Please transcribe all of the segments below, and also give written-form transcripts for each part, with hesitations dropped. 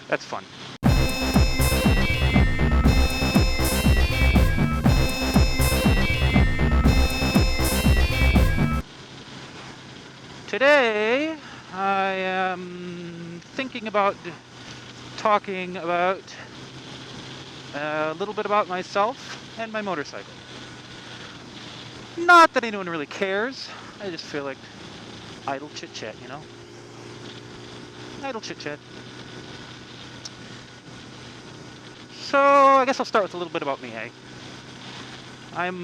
That's fun. Today, I am thinking about talking about a little bit about myself and my motorcycle. Not that anyone really cares. I just feel like idle chit-chat, you know? Idle chit-chat. So, I guess I'll start with a little bit about me, eh? I'm,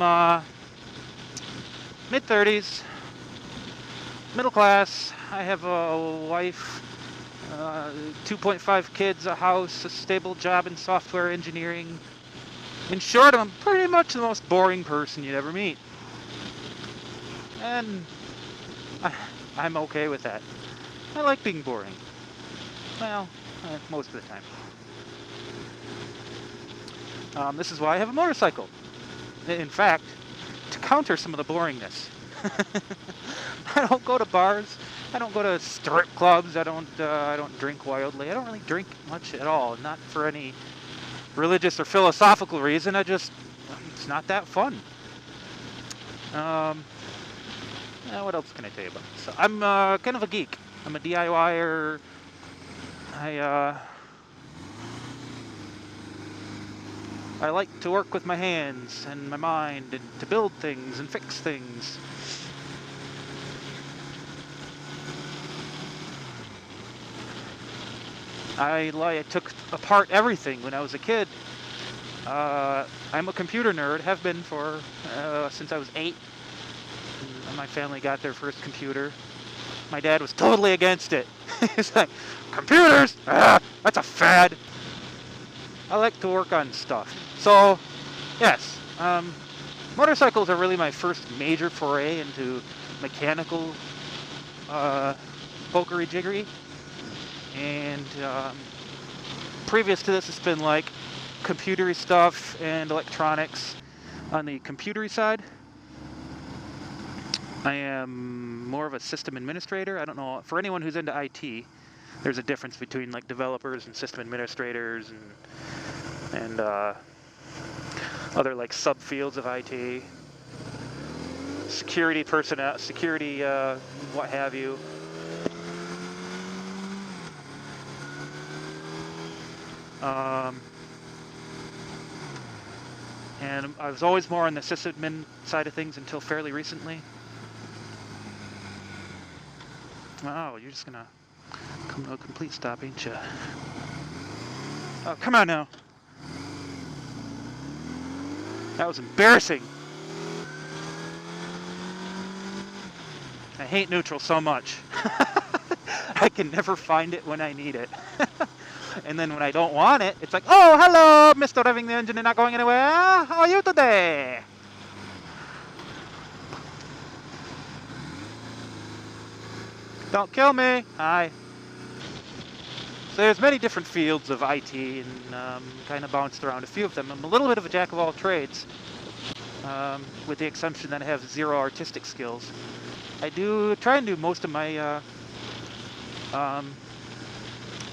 mid-30s, middle class. I have a wife, 2.5 kids, a house, a stable job in software engineering. In short, I'm pretty much the most boring person you'd ever meet. And I'm okay with that. I like being boring. Well, most of the time. This is why I have a motorcycle. In fact, to counter some of the boringness. I don't go to bars. I don't go to strip clubs. I don't drink wildly. I don't really drink much at all. Not for any religious or philosophical reason. It's not that fun. What else can I tell you about? So I'm kind of a geek. I'm a DIYer. I like to work with my hands and my mind and to build things and fix things. I took apart everything when I was a kid. I'm a computer nerd, have been for since I was 8. My family got their first computer. My dad was totally against it. He's like, computers? That's a fad. I like to work on stuff. So, yes, motorcycles are really my first major foray into mechanical pokery-jiggery. And previous to this, it's been like computery stuff and electronics. On the computery side, I am more of a system administrator. I don't know, for anyone who's into IT, there's a difference between like developers and system administrators and other like subfields of IT, security personnel, security, what have you. And I was always more on the sysadmin side of things until fairly recently. Oh, you're just gonna come to a complete stop, ain't you? Oh, come on now. That was embarrassing. I hate neutral so much. I can never find it when I need it. And then when I don't want it, it's like, oh, hello, Mr. Revving the engine and not going anywhere. How are you today? Don't kill me. Hi. So there's many different fields of IT and kind of bounced around a few of them. I'm a little bit of a jack of all trades, with the exception that I have zero artistic skills. I do try and do most of my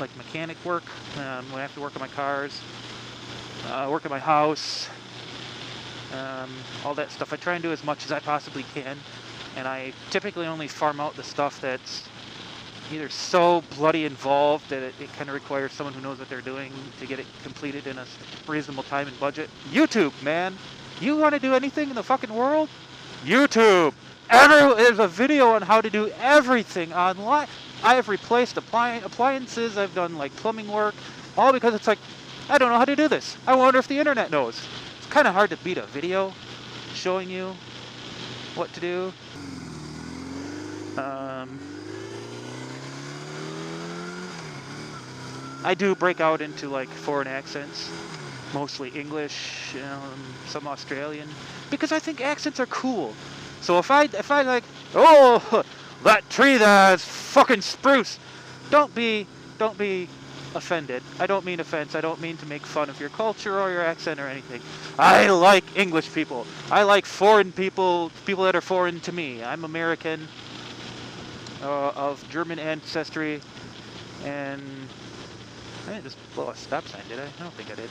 like mechanic work, when I have to work on my cars, work at my house, all that stuff. I try and do as much as I possibly can, and I typically only farm out the stuff that's either so bloody involved that it kind of requires someone who knows what they're doing to get it completed in a reasonable time and budget. YouTube, man. You want to do anything in the fucking world? YouTube. There's a video on how to do everything online. I have replaced appliances. I've done like plumbing work, all because it's like, I don't know how to do this. I wonder if the internet knows. It's kind of hard to beat a video showing you what to do. I do break out into like foreign accents, mostly English, some Australian, because I think accents are cool. So if I like, oh, that tree there is fucking spruce. Don't be offended. I don't mean offense. I don't mean to make fun of your culture or your accent or anything. I like English people. I like foreign people, people that are foreign to me. I'm American, of German ancestry, and I didn't just blow a stop sign, did I? I don't think I did.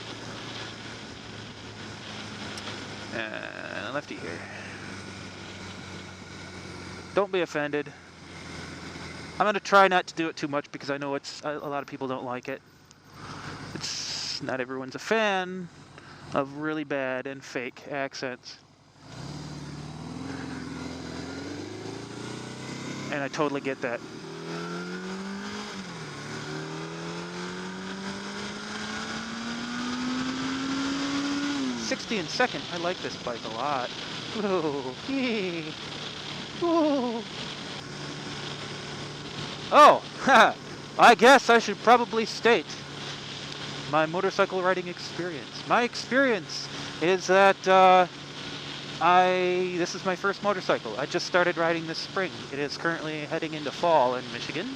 Lefty here. Don't be offended. I'm going to try not to do it too much because I know a lot of people don't like it. It's not everyone's a fan of really bad and fake accents. And I totally get that. $60 and second. I like this bike a lot. Ooh, yee. Ooh. Oh, I guess I should probably state my motorcycle riding experience. My experience is that this is my first motorcycle. I just started riding this spring. It is currently heading into fall in Michigan.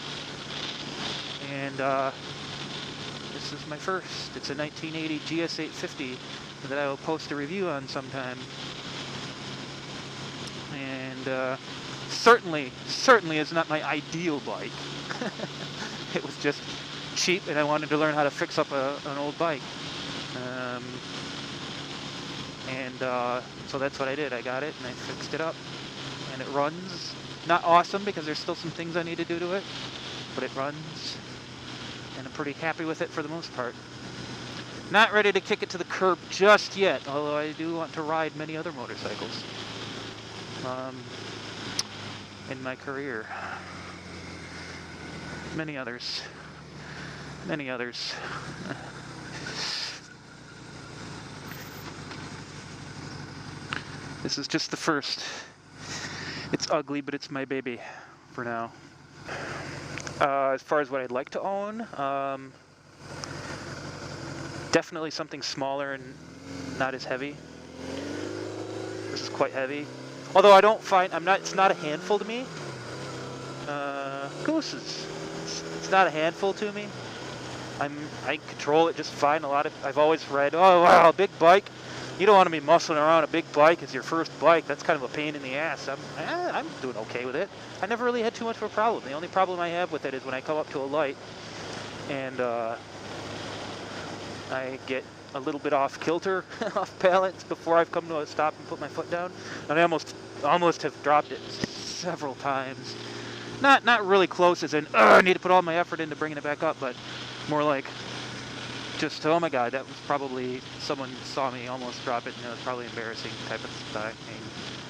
And this is my first. It's a 1980 GS 850 that I will post a review on sometime. And certainly is not my ideal bike. It was just cheap and I wanted to learn how to fix up an old bike. So that's what I did. I got it and I fixed it up. And it runs. Not awesome because there's still some things I need to do to it. But it runs. And I'm pretty happy with it for the most part. Not ready to kick it to the curb just yet. Although I do want to ride many other motorcycles. In my career. Many others. Many others. This is just the first. It's ugly, but it's my baby for now. As far as what I'd like to own, definitely something smaller and not as heavy. This is quite heavy. Although I don't find, it's not a handful to me. Gooses. It's not a handful to me. I control it just fine. I've always read, oh wow, big bike. You don't want to be muscling around a big bike as your first bike. That's kind of a pain in the ass. I'm doing okay with it. I never really had too much of a problem. The only problem I have with it is when I come up to a light and I get a little bit off kilter, off balance before I've come to a stop and put my foot down. And I almost have dropped it several times. Not really close as in, I need to put all my effort into bringing it back up, but more like just, oh my God, that was probably, someone saw me almost drop it and it was probably embarrassing type of thing.